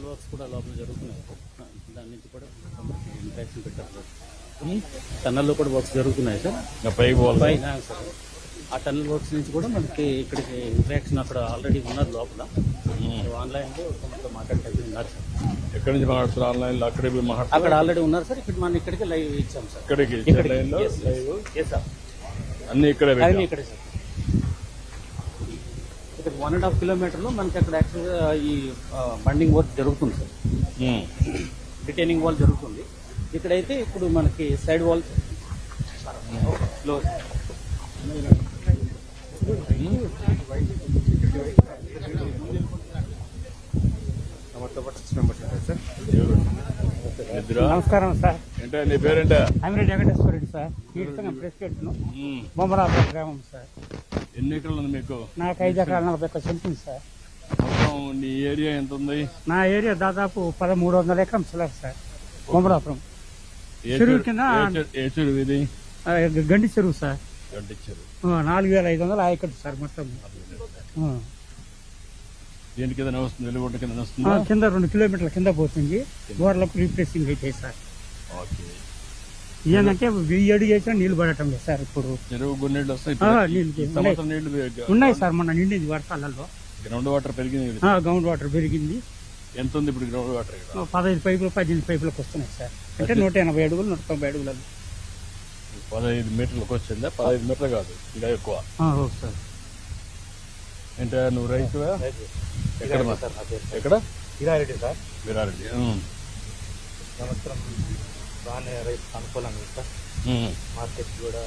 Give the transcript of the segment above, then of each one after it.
Tunnel works కూడా లోపల జరుగుతున్నాయి. దాని నుంచి కూడా ఇంట్రాక్షన్ పెట్టారు సార్. టన్నల్లో కూడా వర్క్స్ జరుగుతున్నాయి సార్. పైన సార్ ఆ టన్నల్ వర్క్స్ నుంచి కూడా మనకి ఇక్కడికి ఇంట్రాక్షన్ అక్కడ ఆల్రెడీ ఉన్నారు లోపల. ఆన్లైన్లో కొంత మాట్లాడేది ఉన్నారు సార్. ఎక్కడి నుంచి మాట్లాడుతున్నారు? ఆన్లైన్లో అక్కడ ఆల్రెడీ ఉన్నారు సార్. ఇక్కడ మనం ఇక్కడికి లైవ్ ఇచ్చాం సార్. ఇక్కడికి అన్ని ఇక్కడే సార్. ఇక్కడ 1.5 కిలోమీటర్లో మనకి అక్కడ యాక్చువల్గా ఈ బండింగ్ వర్క్ జరుగుతుంది సార్. రిటైనింగ్ వాల్ జరుగుతుంది. ఇక్కడైతే ఇప్పుడు మనకి సైడ్ వాల్ క్లోజ్. నమస్కారం సార్. ఏంటో నీ పేరేంటా? అమిరెడ్డి వెంకటేశ్వర రెడ్డి సార్. ప్రెసిడెంట్ బొమ్మరాబాద్ గ్రామం సార్. ఎన్ని ఎకరాలు ఉంది మీకు? నాకు 5 ఎకరాల 40 సెంట్లు సార్. మొత్తం నీ ఏరియా ఎంత ఉంది? నా ఏరియా దాదాపు 1300 ఎకరం సార్. బొమ్మరాపురం చెరువు కింద ఏ చెరువు ఇది? గండి చెరువు సార్. గండి చెరువు 4500 ఆయకట్టు సార్ మొత్తం. దేని కింద వస్తుంది? వెలుగుంట కింద వస్తుంది. కింద 2 కిలోమీటర్ల కింద పోతుంది. గోడలకు రీప్లేసింగ్ అయితే సార్. ఏంటంటే 1000 అడుగు చేసినా నీళ్లు పడటం లేదు సార్. ఇప్పుడు చెరువు నీళ్ళు వస్తాయి. నీళ్లు ఉన్నాయి సార్. మొన్న నిండింది వర్షాలలో. గ్రౌండ్ వాటర్ పెరిగింది. గ్రౌండ్ వాటర్ పెరిగింది. ఎంత ఉంది ఇప్పుడు గ్రౌండ్ వాటర్? 15 పైపులు 18 పైపులకు వస్తున్నాయి సార్. అంటే 180 అడుగులు 190 అడుగులు. 15 మీటర్లకు వచ్చిందా? 15 మీటర్లు కాదు, ఇంకా ఎక్కువ సార్. అంటే నువ్వు రైతు ఎక్కడ? వీరారెడ్డి సార్. వీరారెడ్డి. సంవత్సరం బాగానే రైతు అనుకూలంగా సార్. మార్కెట్ కూడా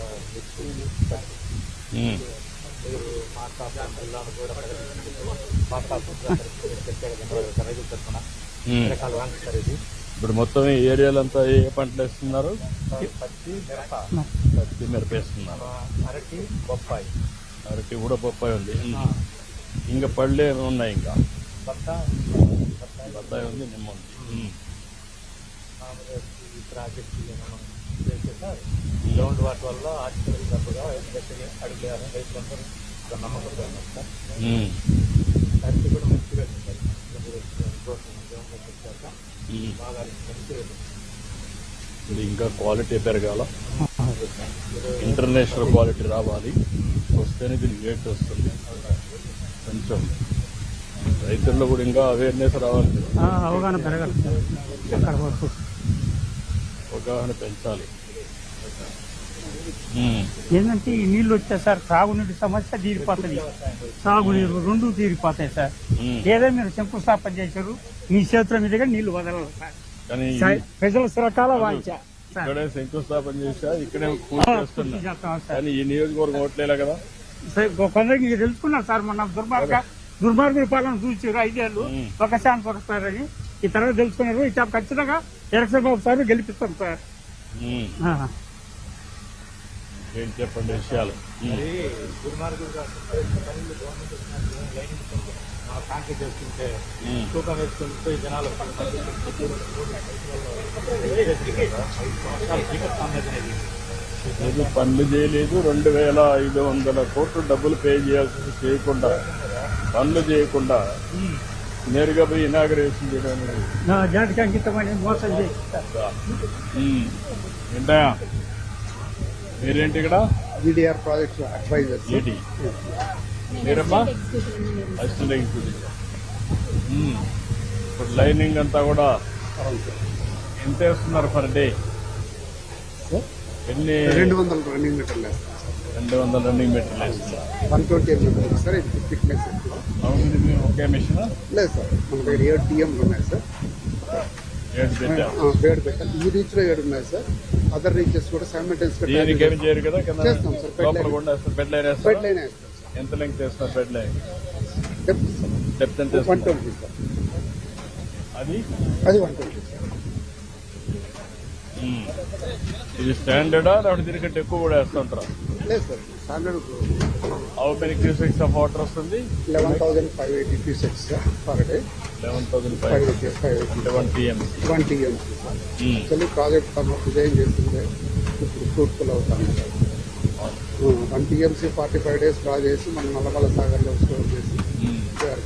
ఇప్పుడు మొత్తం ఈ ఏరియాలంతా ఏ పంటలు వేస్తున్నారు? పత్తి మిరప వేస్తున్నారు. అరటి బొప్పాయి. అరటి కూడా బొప్పాయి ఉంది. ఇంకా పళ్ళే ఉన్నాయి. ఇంకా బత్తాయి ఉంది, నిమ్మ ఉంది. ఈ ప్రాజెక్ట్ గ్రౌండ్ వాటర్ వల్ల ఆర్టికల్ తప్పుగా అడిగారు రైతులందరూ నమ్మకంగా ఉన్నారు సార్. అరటి కూడా మంచిగా బాగా మంచిగా. ఇది ఇంకా క్వాలిటీ పెరగాల, ఇంటర్నేషనల్ క్వాలిటీ రావాలి. వస్తేనే దీనికి రేట్ వస్తుంది. కొంచెం రైతుల్లో కూడా ఇంకా అవేర్నెస్ రావాలి, అవగాహన పెరగాలి, అవగాహన పెంచాలి. ఏంటంటే ఈ నీళ్ళు వచ్చా సార్, త్రాగునీటి సమస్య తీరిపోతుంది, సాగునీరు 2 తీరిపోతాయి సార్. ఏదో మీరు శంకుస్థాపన చేశారు, మీ చేతుల మీదుగా నీళ్లు వదలాలి సార్. ప్రజల సురకాల వాంఛ. ఇక్కడే శంకుస్థాపన చేశా, ఇక్కడే పూజ చేస్తున్నా. కానీ ఈ నియోజకవర్గం ఓట్లేలా కదా. కొందరికి మీరు తెలుసుకున్నారు సార్. మన దుర్మార్గుల పాలన చూసారు 5 ఏళ్ళు ఒక ఛాన్స్ వస్తారని. ఈ తర్వాత తెలుసుకున్నారు. ఇట్లా ఖచ్చితంగా ఎలక్షన్ బాబు సార్ గెలిపిస్తాం సార్. ఏం చెప్పండి విషయాలు? కాంక్రీట్ వేసుకుంటే తూకం వేసుకుంటే జనాలు పనులు చేయలేదు. 2500 కోట్లు డబ్బులు పే చేయాల్సి చేయకుండా, పనులు చేయకుండా నేరుగా పోయి ఇనాగరేషన్ చేయడం జాతికి అంకితమని మోసం చేసి. ఏంటయా మీరేంటి ఇక్కడ? GDR projects adviser. మీరమ్మా? Assistant executive. ఇప్పుడు లైనింగ్ అంతా కూడా ఎంత వేస్తున్నారు పర్ డే? ఎన్ని? 200 రన్నింగ్ మీటర్లు వేస్తారు. 200 రన్నింగ్ మీటర్లు వేస్తున్నారు. 120 ఎంఎం సార్. ఇది థిక్నెస్. అవును, మీరు ఒకే మిషన్? లేదు సార్, మన దగ్గర 7 TMలు ఉన్నాయి సార్. 7 పెట్టారు. 7 పెట్టాలి. ఈ రీచ్ లో 7 ఉన్నాయి సార్. అదర్ రీచెస్ కూడా సైమల్టేనియస్ గా ఏమి చేయరు కదా. చేస్తాం సార్. బెడ్ లైన్ వేస్తారు. ఎంత లెంగ్త్ వేస్తారు బెడ్ లైన్? డెప్త్ ఎంత? 120 సార్. అది 120 సార్. ఇది స్టాండర్డా లేకపోతే దీనికంటే ఎక్కువ కూడా వేస్తుంటారా? లేదు sir, standard. How many cusecs of water వస్తుంది? 11,580 క్యూసెక్స్ పర్ డే. 11,580 అంటే 1 TMC. యాక్చువల్లీ ప్రాజెక్ట్ డిజైన్ చేస్తుంటే ఇప్పుడు ఫ్రూట్ఫుల్ అవుతాను సార్. 1 TMC 45 days డ్రా చేసి మనం నల్లమల సాగర్లో స్టోర్ చేసి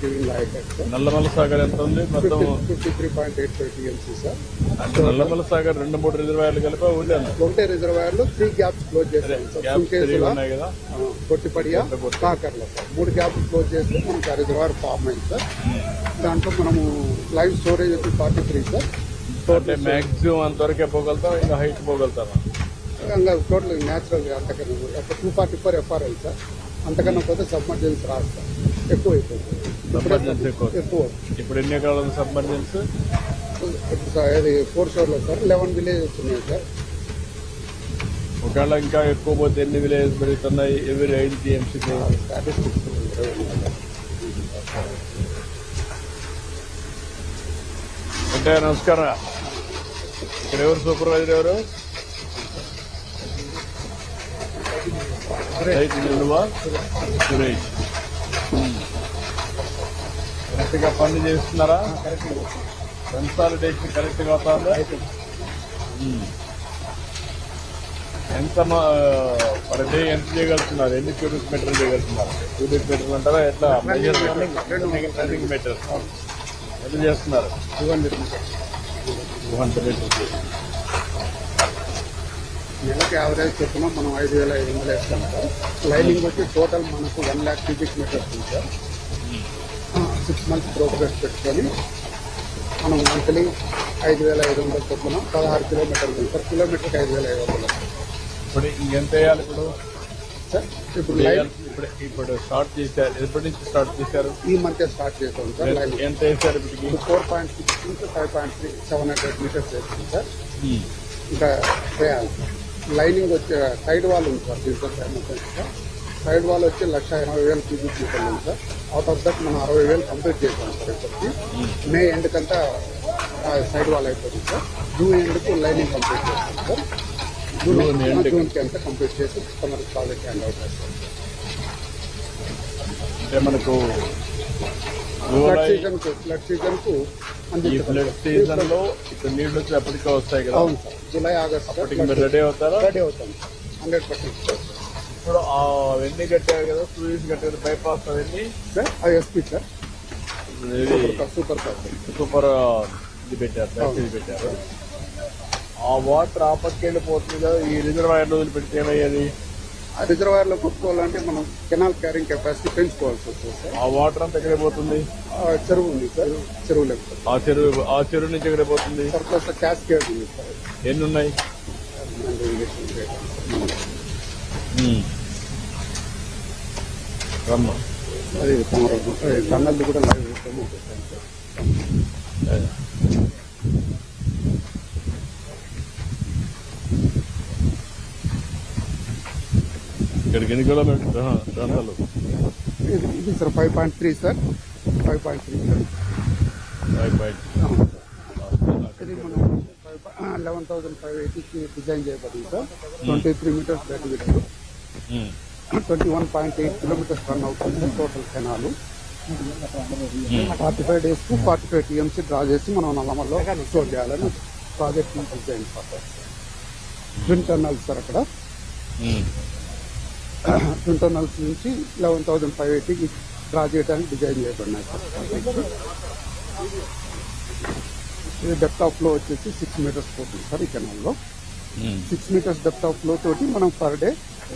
giving light at sir. Nallamala Sagar ఎంత ఉంది మొత్తం? 53.85 TMC sir. అంటే నల్లమల సాగర్ 2-3 రిజర్వాయర్లు కలిపి ఉండే ఒకటే రిజర్వాయర్ లో 3 గ్యాప్స్ క్లోజ్ చేస్తాం సార్. గ్యాప్స్ ఉన్నాయి కదా. కొట్టిపడియా కాకర్లో సార్ 3 గ్యాప్స్ క్లోజ్ చేస్తే మనకి ఆ రిజర్వాయర్ ఫామ్ అయింది సార్. దాంట్లో మనము లైవ్ స్టోరేజ్ వచ్చి 43 సార్. అంటే మ్యాక్సిమం అంతవరకే పోగలుగుతాం, ఇంకా హైట్ పోగలుగుతాం. ఇంకా టోటల్ న్యాచురల్ అంతకన్నా 244 FRL సార్. అంతకన్నా పోతే సబ్మర్జెన్స్ రాదు సార్, ఎక్కువ అయిపోతుంది. సబ్మర్జెన్స్ ఎక్కువ ఇప్పుడు ఎన్ని ఎకరాలు ఉంది సబ్మర్జెన్స్? అది 4 షోర్లో సార్ 11 విలేజెస్ ఉన్నాయి సార్. ఒకవేళ ఇంకా ఎక్కువ పోతే ఎన్ని విలేజెస్ పెరుగుతున్నాయి ఎవరి 5 TMCకి? స్టాటిస్టిక్స్ అంటే నమస్కారం. ఇక్కడ ఎవరు సూపర్వైజర్ ఎవరు? సురేష్. కరెక్ట్గా పనులు చేస్తున్నారా? కన్సాలిడేషన్ కరెక్ట్గా అవుతుందా? ఎంత పర్ డే ఎంత చేయగలుగుతున్నారు? ఎన్ని క్యూబిక్ మీటర్లు చేయగలుగుతున్నారు? క్యూబిక్ మీటర్లు అంటారా ఎట్లా? రన్నింగ్ మీటర్ ఎంత చేస్తున్నారు? 200 మీటర్స్. నెలకి యావరేజ్ చెప్పిన మనం 5,500 వేస్తాం సార్. లైనింగ్ వచ్చి టోటల్ మనకు 1 lakh cubic meters ఉంది సార్. 6 months ప్రోగ్రెస్ పెట్టుకొని మనం మంత్లీ 5,500 చొప్పున 16 కిలోమీటర్లు ఉంది సార్. కిలోమీటర్కి 5,500 ఇప్పుడు ఇంకెంత వేయాలి ఇప్పుడు సార్. ఇప్పుడు లైన్ ఇప్పుడు స్టార్ట్ చేశారు. ఎప్పటి నుంచి స్టార్ట్ చేశారు? ఈ మధ్య స్టార్ట్ చేస్తాం సార్. లైనింగ్ ఎంత వేసారు ఇప్పటికి? 4.6 నుంచి 5.3 700 మీటర్స్ వేస్తుంది సార్. ఇంకా వేయాలి సార్. లైనింగ్ వచ్చే సైడ్ వాల్ ఉంది సార్. దీంట్లో సైడ్ వాల్ వచ్చి 1,80,000 క్యూబిక్ మీటర్లు ఉంది సార్. అవుట్ ఆఫ్ దట్ మనం 60,000 కంప్లీట్ చేసాం సార్. ఇప్పటికి మే ఎండ్కంతా సైడ్ వాల్ అయిపోతుంది సార్. జూన్ ఎండ్కు లైనింగ్ కంప్లీట్ చేస్తాం సార్. జూన్కి అంతా కంప్లీట్ చేసి కస్టమర్ ప్రాజెక్ట్ హ్యాండ్ అవుట్ చేస్తాం. అంటే మనకు ఫ్లడ్ సీజన్ కు ఈ ఫ్లడ్ సీజన్ లో ఇక్కడ నీళ్లు వచ్చి అప్పటికే వస్తాయి కదా. అవును సార్. జూలై ఆగస్ట్ మీరు రెడీ అవుతారా? రెడీ అవుతాం 100%. ఇప్పుడు అవన్నీ కట్టారు కదా, సూయిస్ కట్టారు, బైపాస్ అవన్నీ సార్ అది ఎస్పీ సార్. సూపర్ ఇది పెట్టారు, ప్యాకేజ్ పెట్టారు. ఆ వాటర్ ఆ పక్క వెళ్ళిపోతుంది కదా. ఈ రిజర్వాయర్ వదిలి పెడితే ఏమయ్యేది? ఆ రిజర్వాయర్లో కొట్టుకోవాలంటే మనం కెనాల్ క్యారింగ్ కెపాసిటీ పెంచుకోవాల్సి వస్తుంది సార్. ఆ వాటర్ అంతా ఎక్కడ పోతుంది? చెరువు ఉంది సార్. చెరువు లేకపోతే ఆ చెరువు నుంచి ఎక్కడ పోతుంది? సర్ప్లస్ క్యాస్కేడ్ ఉంది సార్. ఎన్ని ఉన్నాయి? అది టన్నల్ది కూడా లైవ్ చేస్తాము సార్. ఇక్కడికి ఎన్ని కిలోమీటర్లు ప్రాంతాలు? ఇది సార్ 5.3 సార్. 5.3 సార్. 5.3. ఇది మనం 11,580కి డిజైన్ చేయబడింది sir. 23 metres back width, 21.8 kilometres run అవుతుంది సార్. టోటల్ కెనాలు 45 days కు 45 TMC డ్రా చేసి మనం నల్లమల్లో స్టోర్ చేయాలని project design sir. Twin tunnels sir. అక్కడ ట్విన్ టన్నల్స్ నుంచి 11,580కి డ్రా చేయడానికి డిజైన్ చేయబడినాయి సార్. ఇది డెప్త్ ఆఫ్ ఫ్లో వచ్చేసి 6 meters పోతుంది సార్. ఈ కెనాల్లో 6 meters డెప్త్ ఆఫ్ ఫ్లో తోటి మనం పర్ డే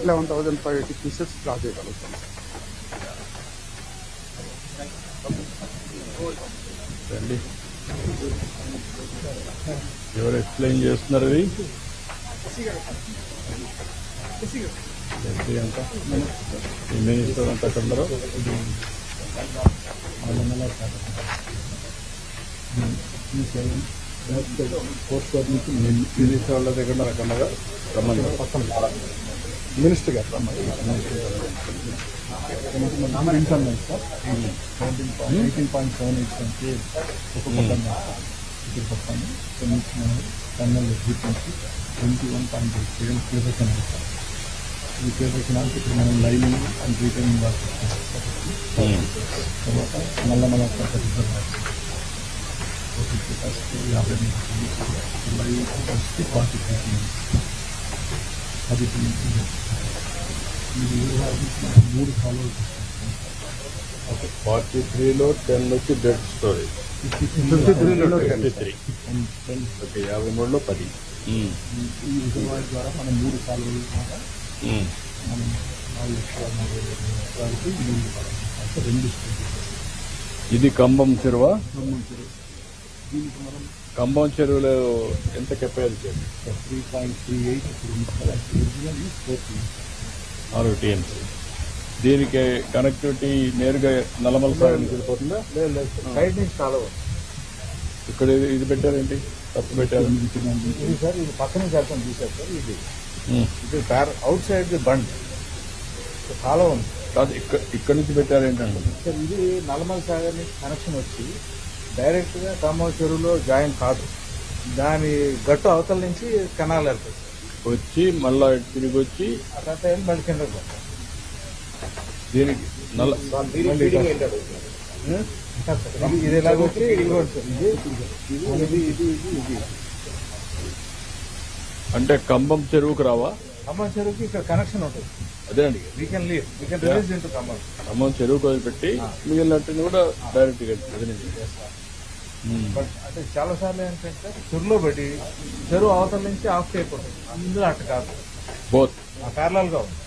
11,580 pieces డ్రా చేయగలుగుతాం. ఎవరు ఎక్స్ప్లెయిన్ చేస్తున్నారు? ఇది అంతా మినిస్టర్ అంతా కొందరు మినిస్టర్ వాళ్ళ దగ్గర రకంగా రమ్మని మినిస్టర్ గారు రమ్మని. 18.78 ఒక్కొక్క టన్నల్ 21.8 ఈ పేపర్కి ఇప్పుడు మనం లైనింగ్ అండ్ రీటైనింగ్ వర్క్ తర్వాత మళ్ళీ 3 ఫాలో 43లో 10 వచ్చి డెడ్ స్టోరేజ్, 53 53 ఓకే, 53లో 10. ఈ రిజర్వాయర్ ద్వారా మనం 3 కాలువలు ద్వారా మనం 4,40,000 నీళ్లు పడాలి. అంటే 2 స్టేజెస్. ఇది కంబం చెరువా? సంబంధించి దీనికి మనం కంబం చెరువులో ఎంత కెపాసిటీ? 3.38 ఇప్పుడు ఒరిజినల్ 4 TMC. దీనికి కనెక్టివిటీ నేరుగా నల్లమల సాగర్ నుంచి వెళ్ళిపోతుందా? సైడ్ నుంచి కాలువ ఇక్కడ ఇది పెట్టారేంటి, తప్పు పెట్టారు? ఇది సార్, ఇది పక్క నుంచి వెళ్తాం చూసారు సార్. ఇది అవుట్ సైడ్ ది బండ్ కాలువ ఉంది కాదు, ఇక్కడ నుంచి పెట్టారేంటండి? సార్. ఇది నల్లమల సాగర్ నుంచి కనెక్షన్ వచ్చి డైరెక్ట్ గా ఖమ్మం చెరువులో జాయిన్ కాదు. దాని గట్టు అవతల నుంచి కెనాల్ వెళ్తుంది వచ్చి మళ్ళా తిరిగి వచ్చి ఆ తర్వాత వెళ్ళి మళ్ళీ కిందకు పోతాం. దీనికి ఇది ఇలాగ వచ్చి ఇది కూడా సార్. ఇది ఇది ఇది అంటే కంబం చెరువుకు రావా? ఖమ్మం చెరువుకి ఇక్కడ కనెక్షన్ ఉంటుంది. అదేనండి, we can leave, we can release into Khammam. Khammam చెరువుకు వదిలిపెట్టి మిగిలినట్టు కూడా డైరెక్ట్ గా అదే నుంచి. బట్ అంటే చాలా సార్లు ఏంటంటే చెరువులో పెట్టి చెరువు అవతల నుంచి ఆఫ్ అయిపోతుంది. అందులో అట్ట కాదు, బోత్ ప్యారలల్ గా ఉంది.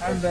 అండ్